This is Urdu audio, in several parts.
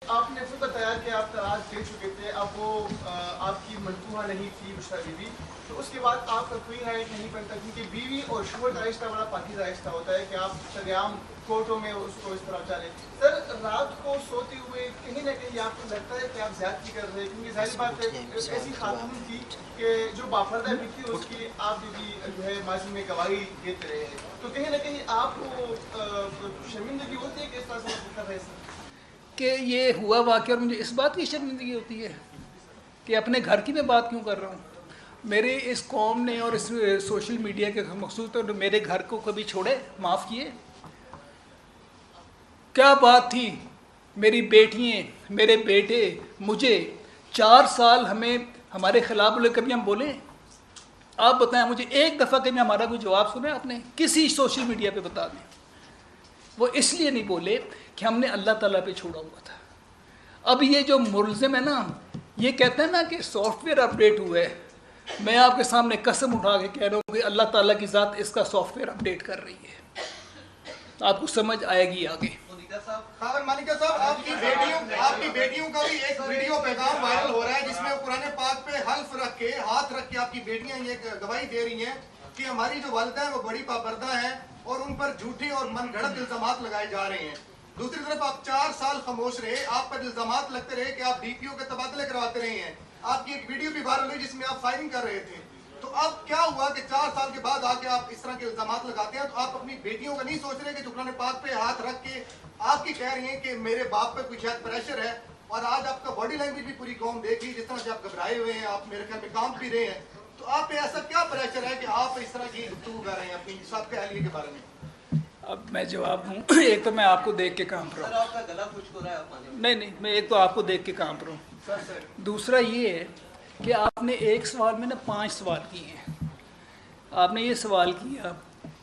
آپ نے خود بتایا کہ آپ طلاق دے چکے تھے، اب وہ آپ کی منقوہ نہیں تھی بشرا بیوی، تو اس کے بعد آپ کا کوئی رائٹ نہیں بنتا، کیونکہ بیوی اور شوہر کا رشتہ بڑا پاکیزہ رشتہ ہوتا ہے کہ آپ شریعام کورٹوں میں اس کو اس طرح چلیں. سر رات کو سوتے ہوئے کہیں نہ کہیں آپ کو لگتا ہے کہ آپ زیادتی کر رہے ہیں، کیونکہ ظاہر بات ہے ایسی خاتون تھی کہ جو باپردہ بھی تھی، اس کی آپ بھی جو ہے ماضی میں گواہی دیتے رہے ہیں، تو کہیں نہ کہیں آپ کو شرمندگی ہوتی ہے کہ اس طرح سے آپ کر رہے ہیں کہ یہ ہوا واقعہ اور مجھے اس بات کی شرمندگی ہوتی ہے کہ اپنے گھر کی میں بات کیوں کر رہا ہوں. میرے اس قوم نے اور اس سوشل میڈیا کے مخصوص طور پر میرے گھر کو کبھی چھوڑے، معاف کیے؟ کیا بات تھی؟ میری بیٹیاں، میرے بیٹے، مجھے 4 سال ہمیں ہمارے خلاف بولے، کبھی ہم بولیں؟ آپ بتائیں مجھے ایک دفعہ کہ میں ہمارا کوئی جواب سنا آپ نے کسی سوشل میڈیا پہ؟ بتا دیں. وہ اس لیے نہیں بولے کہ ہم نے اللہ تعالیٰ پہ چھوڑا ہوا تھا. اب یہ جو ملزم ہے نا، یہ کہتے ہیں نا کہ سافٹ ویئر اپڈیٹ ہوا ہے. میں آپ کے سامنے قسم اٹھا کے کہہ رہا ہوں کہ اللہ تعالیٰ کی ذات اس کا سافٹ ویئر اپڈیٹ کر رہی ہے. آپ کو سمجھ آئے گی آگے. خاور مالکہ صاحب، آپ کی بیٹیوں کا بھی ایک ویڈیو پیغام وائرل ہو رہا ہے جس میں وہ قرآن پاک پہ حلف رکھ کے، ہاتھ رکھ کے آپ کی بیٹیاں یہ گواہی دے رہی ہیں کہ ہماری جو والدہ ہیں وہ بڑی پابردہ ہیں اور ان پر جھوٹے اور من گھڑت الزامات لگائے جا رہے ہیں. دوسری طرف آپ 4 سال خاموش رہے، آپ پر الزامات لگتے رہے کہ آپ ڈی پی او کے تبادلے کرواتے رہے ہیں. آپ کی ایک ویڈیو بھی وائرل ہوئی جس میں آپ فائرنگ کر رہے تھے. تو اب کیا ہوا کہ 4 سال کے بعد آ کے آپ اس طرح کے الزامات لگاتے ہیں؟ تو آپ اپنی بیٹیوں کا نہیں سوچ رہے کہ جو قرآن پاک پہ ہاتھ رکھ کے آپ کی کہہ رہی ہیں کہ میرے باپ پہ کوئی شاید پریشر ہے، اور آج آپ کا باڈی لینگویج بھی پوری قوم دیکھ لی، جس طرح سے آپ گھبرائے ہوئے ہیں، آپ میرے خیال میں کام بھی رہے ہیں، تو آپ پہ ایسا کیا پریشر ہے کہ آپ اس طرح کی گفتگو کر رہے ہیں اپنی سابقہ اہلیہ کے بارے میں؟ اب میں جواب دوں. ایک تو میں آپ کو دیکھ کے کام پر ہوں. آپ کا گلا خشک ہو رہا ہے. نہیں، میں ایک تو آپ کو دیکھ کے کام پر ہوں. دوسرا یہ ہے کہ آپ نے ایک سوال میں نا 5 سوال کیے ہیں. آپ نے یہ سوال کیا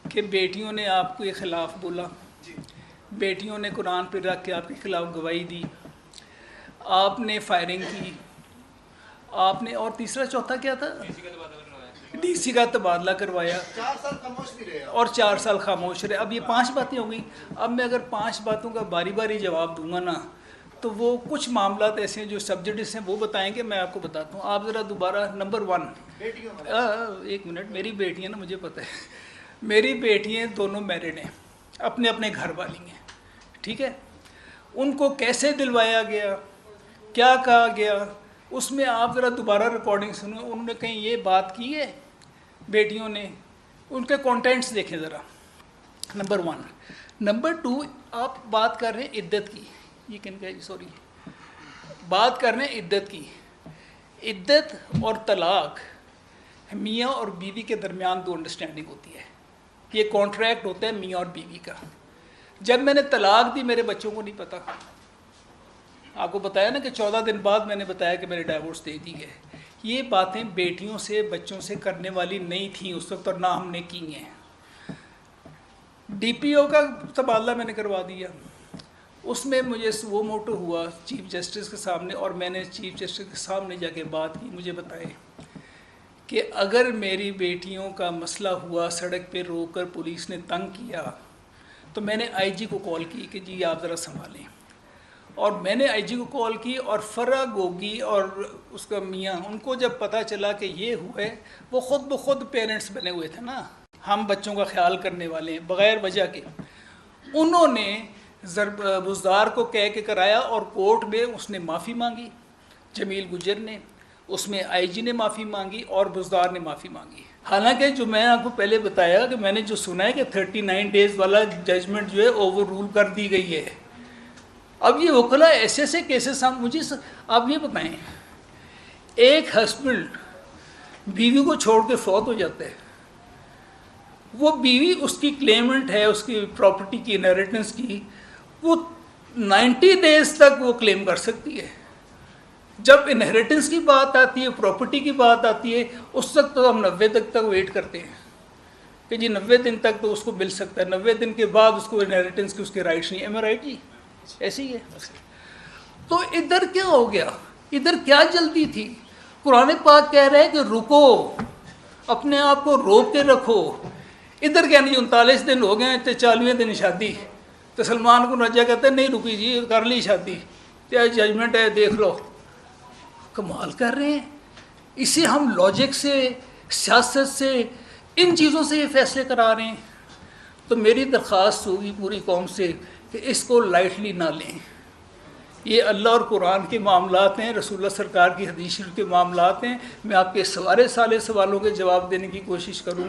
کہ بیٹیوں نے آپ کے خلاف بولا، بیٹیوں نے قرآن پہ رکھ کے آپ کے خلاف گواہی دی، آپ نے فائرنگ کی، آپ نے، اور تیسرا چوتھا کیا تھا؟ ڈی سی کا تبادلہ کروایا، 4 سال خاموش بھی رہے اور 4 سال خاموش رہے. اب یہ 5 باتیں ہو گئیں. اب میں اگر 5 باتوں کا باری باری جواب دوں گا نا تو وہ کچھ معاملات ایسے ہیں جو سبجیکٹس ہیں وہ بتائیں گے. میں آپ کو بتاتا ہوں. آپ ذرا دوبارہ نمبر 1. ایک منٹ. میری بیٹیاں نا، مجھے پتہ ہے میری بیٹیاں دونوں میرڈ ہیں، اپنے اپنے گھر والی ہیں، ٹھیک ہے. ان کو کیسے دلوایا گیا، کیا کہا گیا، اس میں آپ ذرا دوبارہ ریکارڈنگ سنیں. انہوں نے کہیں یہ بات کی ہے بیٹیوں نے؟ ان کے کانٹینٹس دیکھیں ذرا. نمبر 1. نمبر 2، آپ بات کر رہے ہیں عدت کی. یہ کن کا، سوری، بات کر رہے ہیں عدت کی. عدت اور طلاق میاں اور بیوی کے درمیان 2 انڈرسٹینڈنگ ہوتی ہے. یہ کانٹریکٹ ہوتا ہے میاں اور بیوی کا. جب میں نے طلاق دی میرے بچوں کو نہیں پتا. آپ کو بتایا نا کہ 14 دن بعد میں نے بتایا کہ میں نے ڈائیورس دے دی ہے. یہ باتیں بیٹیوں سے بچوں سے کرنے والی نہیں تھیں اس وقت، اور نہ ہم نے کی ہیں. ڈی پی او کا تبادلہ میں نے کروا دیا. اس میں مجھے وہ موٹو ہوا چیف جسٹس کے سامنے، اور میں نے چیف جسٹس کے سامنے جا کے بات کی. مجھے بتائے کہ اگر میری بیٹیوں کا مسئلہ ہوا، سڑک پہ روک کر پولیس نے تنگ کیا، تو میں نے آئی جی کو کال کی کہ جی آپ ذرا سنبھالیں. اور میں نے آئی جی کو کال کی، اور فرا گوگی اور اس کا میاں، ان کو جب پتہ چلا کہ یہ ہوئے، وہ خود بخود پیرنٹس بنے ہوئے تھے نا، ہم بچوں کا خیال کرنے والے ہیں بغیر وجہ کے. انہوں نے بزدار کو کہہ کے کرایا، اور کورٹ میں اس نے معافی مانگی، جمیل گجر نے، اس میں آئی جی نے معافی مانگی، اور بزدار نے معافی مانگی. حالانکہ جو میں آپ کو پہلے بتایا کہ میں نے جو سنا ہے کہ 39 ڈیز والا ججمنٹ جو ہے اوور رول کر دی گئی ہے. اب یہ وکلا ایسے ایسے کیسز مجھے آپ یہ بتائیں، ایک ہسبینڈ بیوی کو چھوڑ کے فوت ہو جاتا ہے، وہ بیوی اس کی کلیمنٹ ہے، اس کی پراپرٹی کی انہیریٹنس کی، وہ 90 ڈیز تک وہ کلیم کر سکتی ہے. جب انہیریٹنس کی بات آتی ہے، پراپرٹی کی بات آتی ہے، اس وقت تو ہم 90 تک ویٹ کرتے ہیں کہ جی 90 دن تک تو اس کو مل سکتا ہے، 90 دن کے بعد اس کو انہیریٹنس کی اس کے رائٹس نہیں. ایم آئی رائٹ جی؟ ایسے ہی ہے. تو ادھر کیا ہو گیا؟ ادھر کیا جلدی تھی؟ قرآن پاک کہہ رہے ہے کہ رکو، اپنے آپ کو روک کے رکھو. ادھر کیا نہیں 39 دن ہو گئے ہیں، 40ویں دن شادی. تو سلمان کو رجا کہتے ہیں نہیں رکی جی، کر لی شادی. کیا ججمنٹ ہے دیکھ لو. کمال کر رہے ہیں. اسے ہم لاجک سے، سیاست سے، ان چیزوں سے یہ فیصلے کرا رہے ہیں. تو میری درخواست ہوگی پوری قوم سے کہ اس کو لائٹلی نہ لیں. یہ اللہ اور قرآن کے معاملات ہیں، رسول اللہ سرکار کی حدیث شریف کے معاملات ہیں. میں آپ کے سارے سوالوں کے جواب دینے کی کوشش کروں گا.